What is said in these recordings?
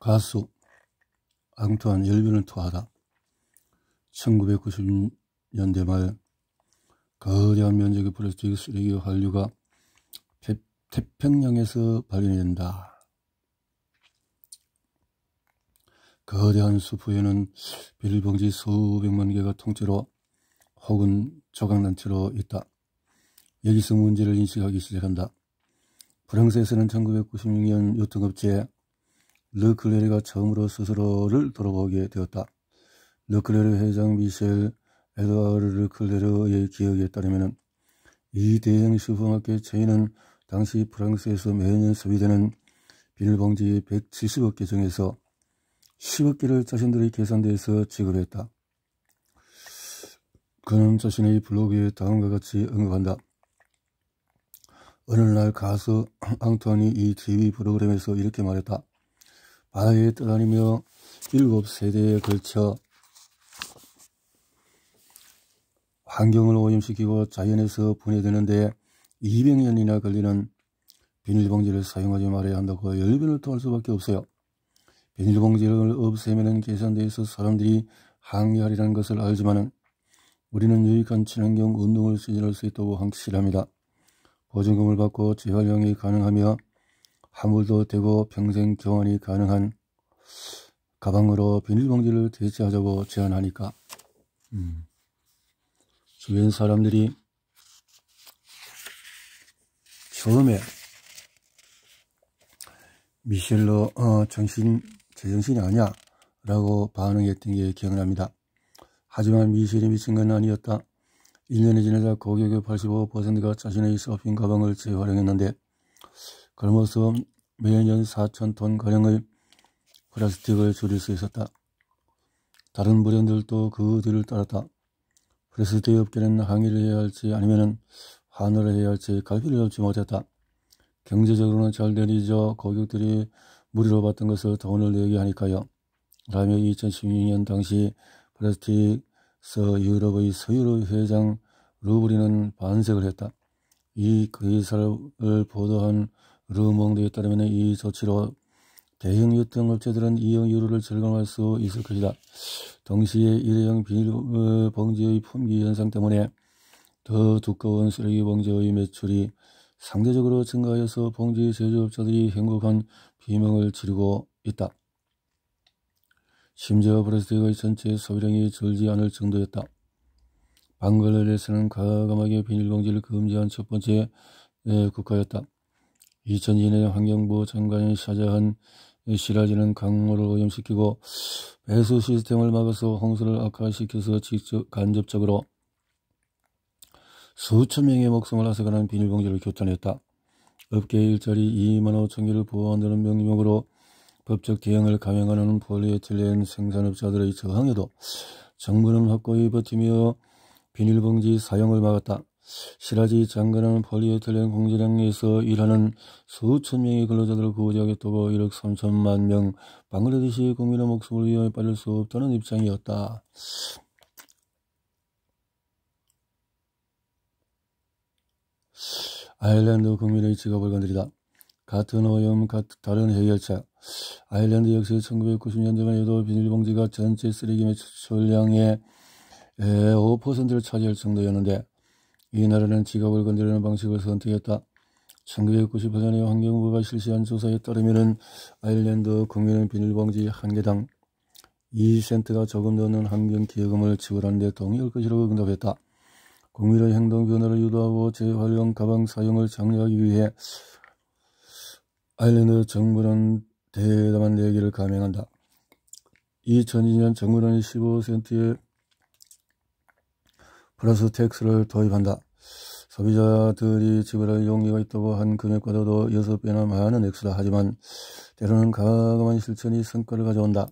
가수 앙투안 열변을 토하다. 1990년대 말 거대한 면적의 플라스틱 쓰레기 한류가 태평양에서 발견이 된다. 거대한 수프에는 비닐봉지 수백만 개가 통째로 혹은 조각난채로 있다. 여기서 문제를 인식하기 시작한다. 프랑스에서는 1996년 유통업체 르클레르가 처음으로 스스로를 돌아보게 되었다. 르클레르 회장 미셸 에드와르 르클레르의 기억에 따르면 이 대형 슈퍼마켓 체인은 당시 프랑스에서 매년 소비되는 비닐봉지 170억 개 중에서 10억 개를 자신들의 계산대에서 지급했다. 그는 자신의 블로그에 다음과 같이 언급한다. 어느 날 가수 앙투안이 이 TV 프로그램에서 이렇게 말했다. 바다에 떠다니며 7세대에 걸쳐 환경을 오염시키고 자연에서 분해되는데 200년이나 걸리는 비닐봉지를 사용하지 말아야 한다고 열변을 토할 수밖에 없어요. 비닐봉지를 없애면 계산대에서 사람들이 항의하리라는 것을 알지만 우리는 유익한 친환경 운동을 추진할 수 있다고 확실합니다. 보증금을 받고 재활용이 가능하며 화물도 되고 평생 교환이 가능한 가방으로 비닐봉지를 대체하자고 제안하니까 주변 사람들이 처음에 미셸로 제정신이 아니야 라고 반응했던 게 기억납니다. 하지만 미셸이 미친 건 아니었다. 1년이 지나자 고객의 85%가 자신의 서핑 가방을 재활용했는데 그로써 매년 4,000톤가량의 플라스틱을 줄일 수 있었다. 다른 브랜드들도 그 뒤를 따랐다. 플라스틱 업계는 항의를 해야 할지 아니면 환호를 해야 할지 갈피를 잡지 못했다. 경제적으로는 잘 되리죠. 고객들이 무료로 받던 것을 돈을 내게 하니까요. 라며 2016년 당시 플라스틱서 유럽의 서유럽 회장 루브리는 반색을 했다. 이 기사를 보도한 르몽드에 따르면 이 조치로 대형 유통업체들은 이용료를 절감할 수 있을 것이다. 동시에 일회용 비닐봉지의 품귀 현상 때문에 더 두꺼운 쓰레기 봉지의 매출이 상대적으로 증가하여서 봉지 제조업자들이 행복한 비명을 지르고 있다. 심지어 플라스틱의 전체 소비량이 줄지 않을 정도였다. 방글라데시는 과감하게 비닐봉지를 금지한 첫 번째 국가였다. 2002년에 환경부 장관이 샤자한 시라지는 강물을 오염시키고 배수 시스템을 막아서 홍수를 악화시켜서 간접적으로 수천 명의 목숨을 앗아가는 비닐봉지를 교탄했다. 업계 일자리 2만 5천 개를 보호한다는 명목으로 법적 대응을 감행하는 폴리에틸렌 생산업자들의 저항에도 정부는 확고히 버티며 비닐봉지 사용을 막았다. 시라지 장관은 폴리에틸렌 공장에서 일하는 수천 명의 근로자들을 구제하겠다고 1억 3천만 명 방글라데시 국민의 목숨을 위험에 빠질 수 없다는 입장이었다. 아일랜드 국민의 지갑을 건드리다. 같은 오염, 다른 해결책. 아일랜드 역시 1990년대만 해도 비닐봉지가 전체 쓰레기 매출량의 5%를 차지할 정도였는데 이 나라는 지갑을 건드리는 방식을 선택했다. 1998년에 환경부가 실시한 조사에 따르면 아일랜드 국민은 비닐봉지 한 개당 2센트가 조금 넘는 환경기여금을 지불하는 데 동의할 것이라고 응답했다. 국민의 행동 변화를 유도하고 재활용 가방 사용을 장려하기 위해 아일랜드 정부는 대담한 내기를 감행한다. 2002년 정부는 15센트의 플러스 텍스를 도입한다. 소비자들이 지불할 용의가 있다고 한 금액보다도 6배나 많은 액수다. 하지만 때로는 과감한 실천이 성과를 가져온다.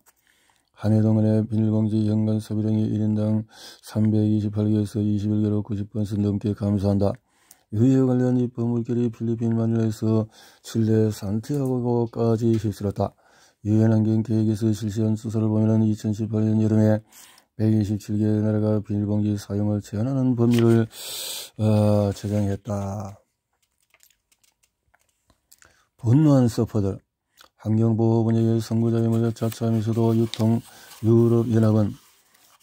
한 해 동안의 비닐봉지 연간 소비량이 1인당 328개에서 21개로 90% 넘게 감소한다. 이에 관련 입법 물결이 필리핀 마닐라에서 칠레 산티아고까지 휩쓸었다. 유엔 환경 계획에서 실시한 조사를 보면 2018년 여름에 127개 나라가 비닐봉지 사용을 제한하는 법률을 제정했다. 분노한 서퍼들. 환경보호 분야의 선구자임을 자처하면서도 유럽연합은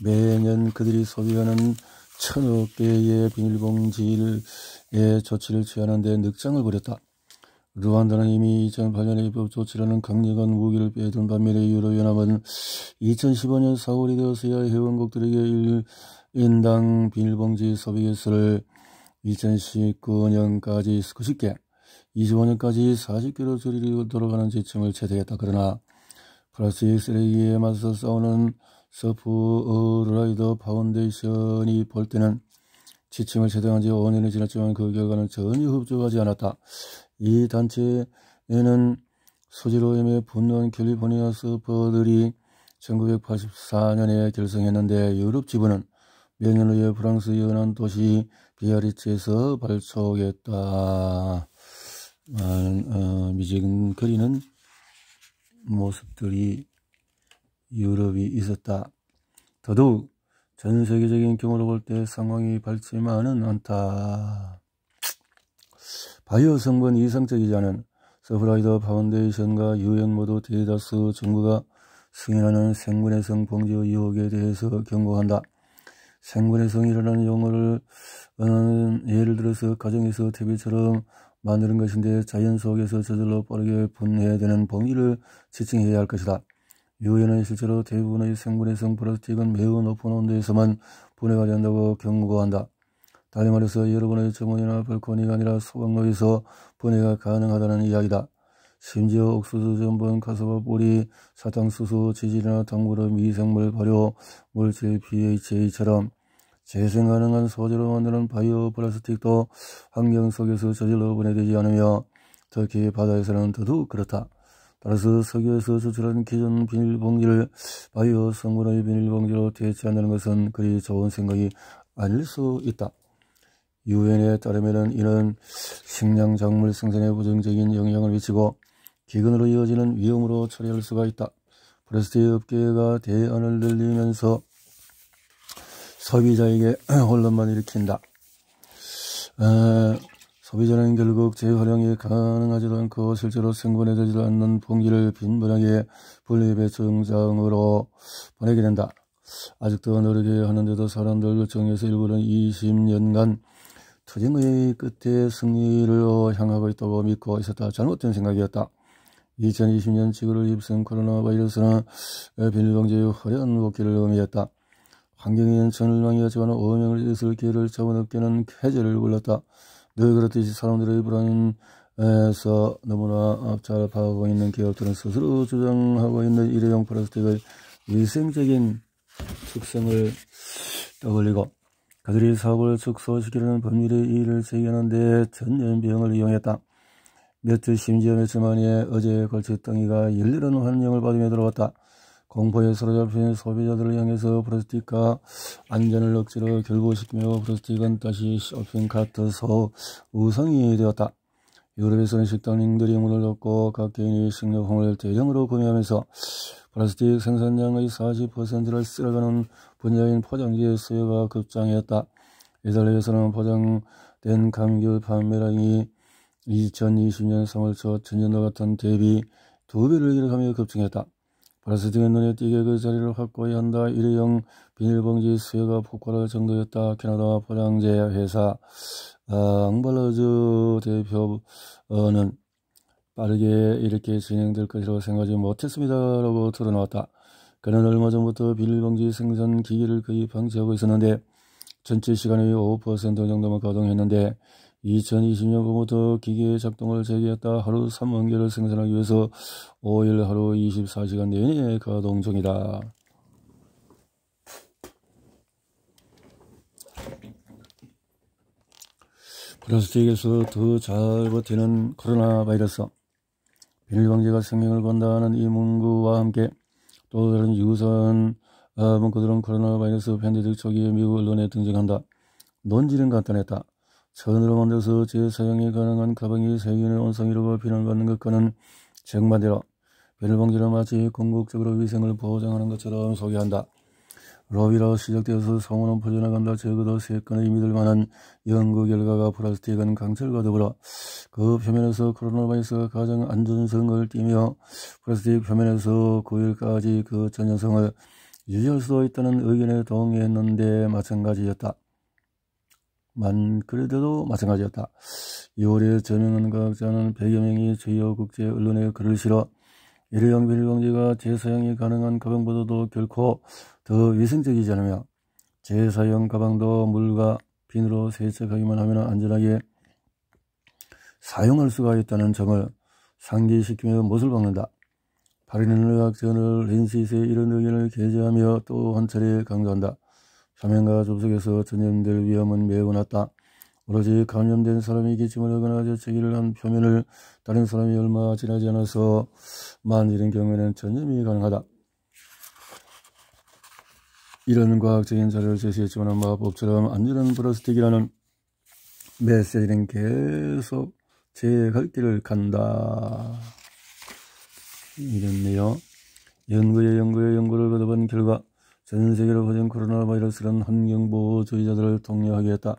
매년 그들이 소비하는 1000억 개의 비닐봉지의 조치를 취하는 데 늑장을 부렸다. 루안다는 이미 2008년에 입법 조치라는 강력한 무기를 빼둔 반면에 유럽연합은 2015년 4월이 되어서야 회원국들에게 1인당 비닐봉지 소비 개수를 2019년까지 90개, 25년까지 40개로 줄이도록 하는 지침을 채택했다. 그러나 플라스틱 쓰레기에 맞서 싸우는 서프라이더 파운데이션이 볼 때는 지침을 채택한 지 5년이 지났지만 그 결과는 전혀 흡족하지 않았다. 이 단체에는 소재로임에 분노한 캘리포니아 서퍼들이 1984년에 결성했는데 유럽 지부는 몇 년 후에 프랑스 연안 도시 비아리츠에서 발족했다. 미지근거리는 모습들이 유럽이 있었다. 더더욱 전 세계적인 경우로 볼 때 상황이 밝지만은 않다. 바이오 성분 이상적이지 않은 서프라이더 파운데이션과 유엔 모두 대다수 정부가 승인하는 생분해성 봉지 의혹에 대해서 경고한다. 생분해성이라는 용어를 예를 들어서 가정에서 TV처럼 만드는 것인데 자연 속에서 저절로 빠르게 분해되는 봉지를 지칭해야 할 것이다. 유엔은 실제로 대부분의 생분해성 플라스틱은 매우 높은 온도에서만 분해가 된다고 경고한다. 다시 말해서 여러분의 정원이나 발코니가 아니라 소각로에서 분해가 가능하다는 이야기다. 심지어 옥수수 전분, 카사바 뿌리, 사탕수수, 지질이나 당구르, 미생물 발효, 물질 PHA처럼 재생 가능한 소재로 만드는 바이오 플라스틱도 환경 속에서 저절로 분해되지 않으며 특히 바다에서는 더더욱 그렇다. 따라서 석유에서 추출한 기존 비닐봉지를 바이오 성분의 비닐봉지로 대체한다는 것은 그리 좋은 생각이 아닐 수 있다. 유엔에 따르면 이는 식량 작물 생산에 부정적인 영향을 미치고 기근으로 이어지는 위험으로 처리할 수가 있다. 플라스틱 업계가 대안을 늘리면서 소비자에게 혼란만 일으킨다. 소비자는 결국 재활용이 가능하지도 않고 실제로 생분해되지도 않는 봉지를 빈번하게 분리배출장으로 보내게 된다. 아직도 노력해야 하는데도 사람들 결정에서 일부는 20년간 투쟁의 끝에 승리를 향하고 있다고 믿고 있었다. 잘못된 생각이었다. 2020년 지구를 휩쓴 코로나 바이러스는 비닐봉지의 화려한 복귀를 의미했다. 환경에는 전망이었지만 오명을 잃었을 기회를 잡은 업계는 해제를 불렀다. 늘 그렇듯이 사람들의 불안에서 너무나 잘 파악하고 있는 기업들은 스스로 주장하고 있는 일회용 플라스틱의 위생적인 특성을 떠올리고 그들이 사고를 축소시키려는 법률의 이의를 제기하는데 전염병을 이용했다. 심지어 며칠 만에 어제 걸칫덩이가 열렬한 환영을 받으며 들어왔다. 공포에 사로잡힌 소비자들을 향해서 플라스틱과 안전을 억지로 결부시키며 플라스틱은 다시 쇼핑카트 우상이 되었다. 유럽에서는 식당들이 문을 닫고 각 개인이 식료품을 대량으로 구매하면서 플라스틱 생산량의 40%를 쓸어가는 분야인 포장지의 수요가 급증했다. 이탈리아에서는 포장된 감귤 판매량이 2020년 3월 초 전년도 같은 대비 2배를 기록하며 급증했다. 플라스틱은 눈에 띄게 그 자리를 확보해야 한다. 일회용 비닐봉지 수요가 폭발할 정도였다. 캐나다 포장재 회사 앙발러즈 대표는 빠르게 이렇게 진행될 것이라고 생각하지 못했습니다. 라고 털어놓았다. 그는 얼마 전부터 비닐봉지 생산 기기를 거의 방치하고 있었는데 전체 시간의 5% 정도만 가동했는데 2020년부터 기계의 작동을 재개했다. 하루 3만 개를 생산하기 위해서 5일 하루 24시간 내내 가동 중이다. 플라스틱에서 더 잘 버티는 코로나 바이러스. 비닐봉지가 생명을 건다는 이 문구와 함께 또 다른 유사한 문구들은 코로나 바이러스 팬데믹 초기에 미국 언론에 등장한다. 논지는 간단했다. 천으로 만들어서 재사용이 가능한 가방이 세균의 원상이라고 비난받는 것과는 정반대로 비닐봉지를 마치 궁극적으로 위생을 보장하는 것처럼 소개한다. 로비로 시작되어서 성우는 퍼져나간다. 적어도 3건의 믿을 만한 연구 결과가 플라스틱은 강철과 더불어 그 표면에서 코로나 바이러스가 가장 안전성을 띠며 플라스틱 표면에서 9일까지 그 전염성을 유지할 수 있다는 의견에 동의했는데 마찬가지였다. 그래도 마찬가지였다. 2월에 저명한 과학자는 100여 명이 주요 국제 언론에 글을 실어 일회용 비닐봉지가 재사용이 가능한 가방보다도 결코 더 위생적이지 않으며 재사용 가방도 물과 비누로 세척하기만 하면 안전하게 사용할 수가 있다는 점을 상기시키며 못을 박는다. 8일에는 의학저널 랜시스에 이런 의견을 게재하며 또 한 차례 강조한다. 표면과 접촉에서 전염될 위험은 매우 낮다. 오로지 감염된 사람이 기침을 하거나 재채기를 한 표면을 다른 사람이 얼마 지나지 않아서 만지는 경우에는 전염이 가능하다. 이런 과학적인 자료를 제시했지만 마법처럼 안전한 플라스틱이라는 메시지는 계속 제 갈 길을 간다. 이랬네요. 연구를 거듭한 결과 전 세계로 퍼진 코로나 바이러스는 환경보호주의자들을 동요하게 했다.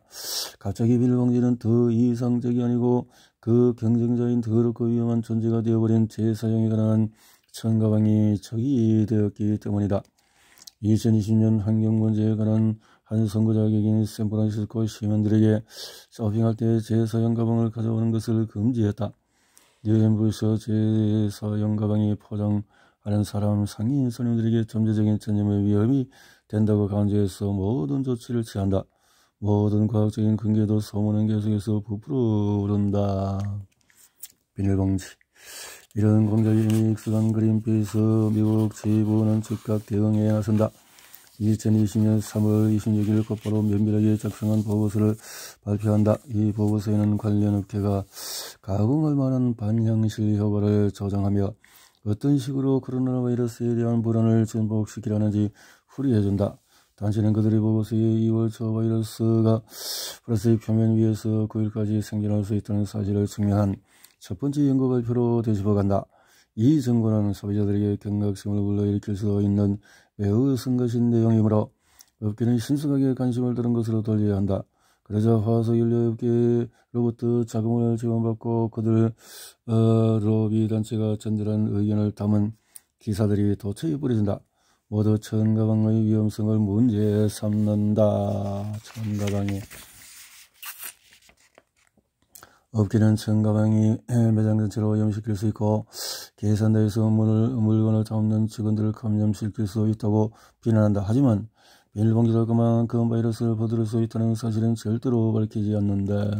갑자기 비닐봉지는 더 이상적이 아니고 그 경쟁자인 더럽고 위험한 존재가 되어버린 재사용이 가능한 천가방이 적이 되었기 때문이다. 2020년 환경문제에 관한 한 선거자격인 샌프란시스코 시민들에게 쇼핑할 때 재사용 가방을 가져오는 것을 금지했다. 뉴욕에서 재사용 가방이 포장하는 사람 상인 손님들에게 잠재적인 전염의 위험이 된다고 강조해서 모든 조치를 취한다. 모든 과학적인 근거도 소문은 계속해서 부풀어 오른다. 비닐봉지. 이런 공작에 이미 익숙한 그린피스 미국 지부는 즉각 대응에 나선다. 2020년 3월 26일 곧바로 면밀하게 작성한 보고서를 발표한다. 이 보고서에는 관련 업계가 가공할 만한 반향실 효과를 조정하며 어떤 식으로 코로나 바이러스에 대한 불안을 증폭시키려는지 풀이해준다. 단체는 그들의 보고서에 2월 초 바이러스가 플라스틱 표면 위에서 9일까지 생존할 수 있다는 사실을 증명한 첫 번째 연구 발표로 되짚어간다. 이 정보는 소비자들에게 경각심을 불러일으킬 수 있는 매우 성가신 내용이므로 업계는 신속하게 관심을 드는 것으로 돌려야 한다. 그러자 화석연료업계로부터 자금을 지원받고 그들 로비 단체가 전달한 의견을 담은 기사들이 도처에 뿌려진다. 모두 천가방의 위험성을 문제 삼는다. 천가방이. 업계는 천가방이 매장 전체로 오염시킬 수 있고 계산대에서 물건을 담는 직원들을 감염시킬 수 있다고 비난한다. 하지만 비닐봉지로 그만큼 바이러스를 퍼뜨릴 수 있다는 사실은 절대로 밝히지 않는다.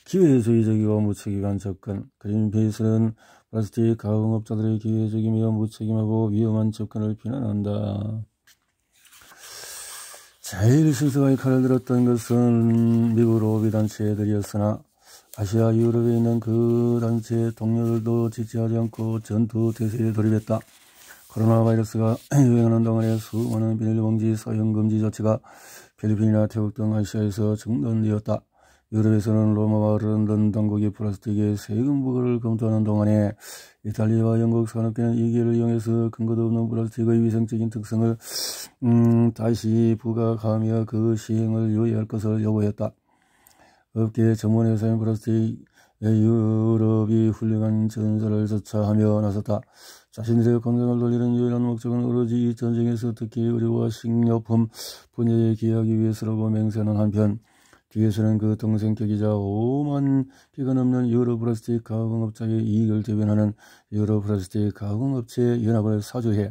기회주의적이고 무책임한 접근. 그린피스는 플라스틱 가공업자들의 기회적이며 무책임하고 위험한 접근을 비난한다. 제일 실수하게 칼을 들었던 것은 미국 로비 단체들이었으나 아시아 유럽에 있는 그 단체 동료들도 지체하지 않고 전투 태세에 돌입했다. 코로나 바이러스가 유행하는 동안에 수많은 비닐봉지 사용 금지 조치가 필리핀이나 태국 등 아시아에서 중단되었다. 유럽에서는 로마와 런던 당국이 플라스틱의 세금 부과를 검토하는 동안에 이탈리아와 영국 산업계는 이 기회를 이용해서 근거도 없는 플라스틱의 위생적인 특성을 다시 부각하며 그 시행을 유예할 것을 요구했다. 업계 전문회사인 플라스틱 유럽이 훌륭한 전설을 조차하며 나섰다. 자신들의 건강을 돌리는 유일한 목적은 오로지 이 전쟁에서 특히 의료와 식료품 분야에 기여하기 위해서라고 맹세하는 한편 뒤에서는 그 동생격이자 5만 개가 넘는 유럽 플라스틱 가공업자의 이익을 대변하는 유럽 플라스틱 가공업체 연합을 사주해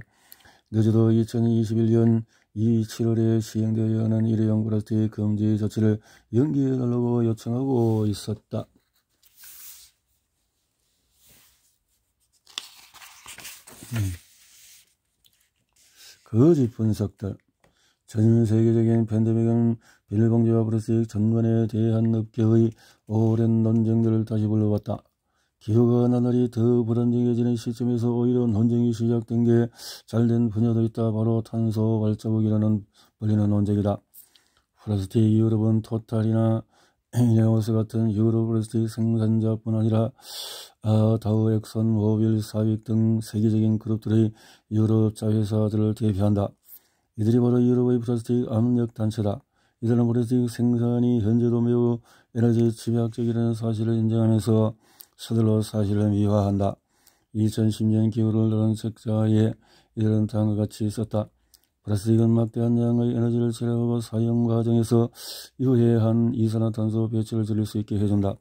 늦어도 2021년 7월에 시행되어야 하는 일회용 플라스틱 금지 조치를 연기해달라고 요청하고 있었다. 거짓 분석들. 전 세계적인 팬데믹은 비닐봉지와 플라스틱 전반에 대한 업계의 오랜 논쟁들을 다시 불러왔다. 기후가 나날이 더 불안정해지는 시점에서 오히려 논쟁이 시작된 게 잘된 분야도 있다. 바로 탄소 발자국이라는 불리는 논쟁이다. 플라스틱 유럽은 토탈이나 이네오스 같은 유럽 플라스틱 생산자뿐 아니라 다우, 엑선, 모빌, 사윅 등 세계적인 그룹들의 유럽 자회사들을 대표한다. 이들이 바로 유럽의 플라스틱 압력 단체다. 이들은 플라스틱 생산이 현재도 매우 에너지 집약적이라는 사실을 인정하면서 서둘러 사실을 미화한다. 2010년 기후를 다룬 책자에 이들은 다음과 같이 썼다. 플라스틱은 막대한 양의 에너지를 절약하고 사용 과정에서 유해한 이산화탄소 배출을 줄일 수 있게 해준다.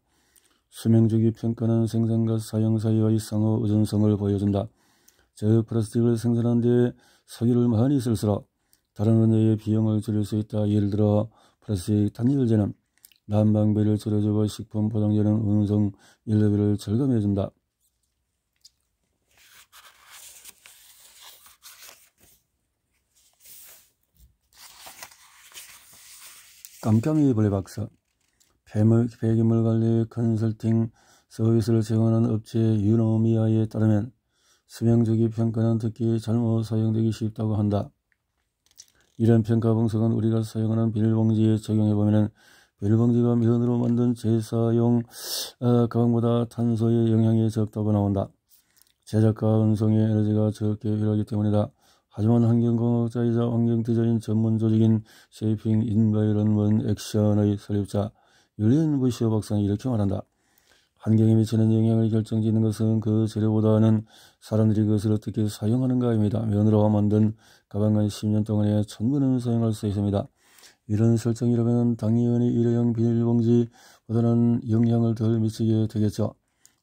수명주기 평가는 생산과 사용 사이의 상호 의존성을 보여준다. 즉 플라스틱을 생산하는 데 석유를 많이 쓸수록 다른 분야의 비용을 줄일 수 있다. 예를 들어 플라스틱 단열재는 난방비를 줄여주고 식품 포장재는 운송 연료비를 절감해준다. 깜깜이 블랙박스. 폐기물 관리 컨설팅 서비스를 제공하는 업체 유노미아에 따르면 수명주기 평가는 특히 잘못 사용되기 쉽다고 한다. 이런 평가 분석은 우리가 사용하는 비닐봉지에 적용해보면 비닐봉지가 면으로 만든 재사용 가방보다 탄소의 영향이 적다고 나온다. 제작과 운송에 에너지가 적게 필요하기 때문이다. 하지만 환경공학자이자 환경디자인 전문 조직인 쉐이핑 인바이런먼트 액션의 설립자 율리안 부시어 박사는 이렇게 말한다. 환경에 미치는 영향을 결정짓는 것은 그 재료보다는 사람들이 그것을 어떻게 사용하는가입니다. 면으로 만든 가방은 10년 동안에 1000번은 사용할 수 있습니다. 이런 설정이라면 당연히 일회용 비닐봉지보다는 영향을 덜 미치게 되겠죠.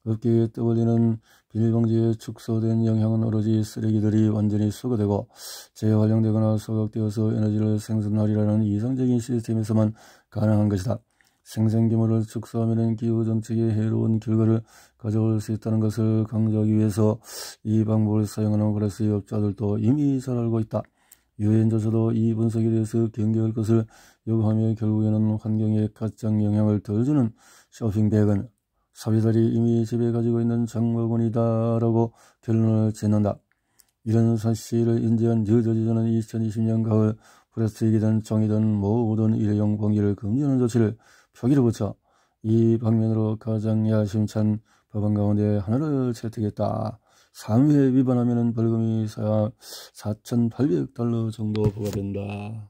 업계에 떠올리는 비닐봉지에 축소된 영향은 오로지 쓰레기들이 완전히 수거되고 재활용되거나 소각되어서 에너지를 생산하리라는 이상적인 시스템에서만 가능한 것이다. 생산규모를 축소하면 기후 정책에 해로운 결과를 가져올 수 있다는 것을 강조하기 위해서 이 방법을 사용하는 플라스틱 업자들도 이미 잘 알고 있다. 유엔조사도 이 분석에 대해서 경계할 것을 요구하며 결국에는 환경에 가장 영향을 덜 주는 쇼핑백은 소비자들이 이미 집에 가지고 있는 장바구니다라고 결론을 짓는다. 이런 사실을 인지한 뉴저지주는 2020년 가을 플라스틱이든 종이든 모든 일회용 봉지를 금지하는 조치를 표기를 붙여 이 방면으로 가장 야심찬 법안 가운데 하나를 채택했다. 3회 위반하면 벌금이 $4,800 정도 부과된다.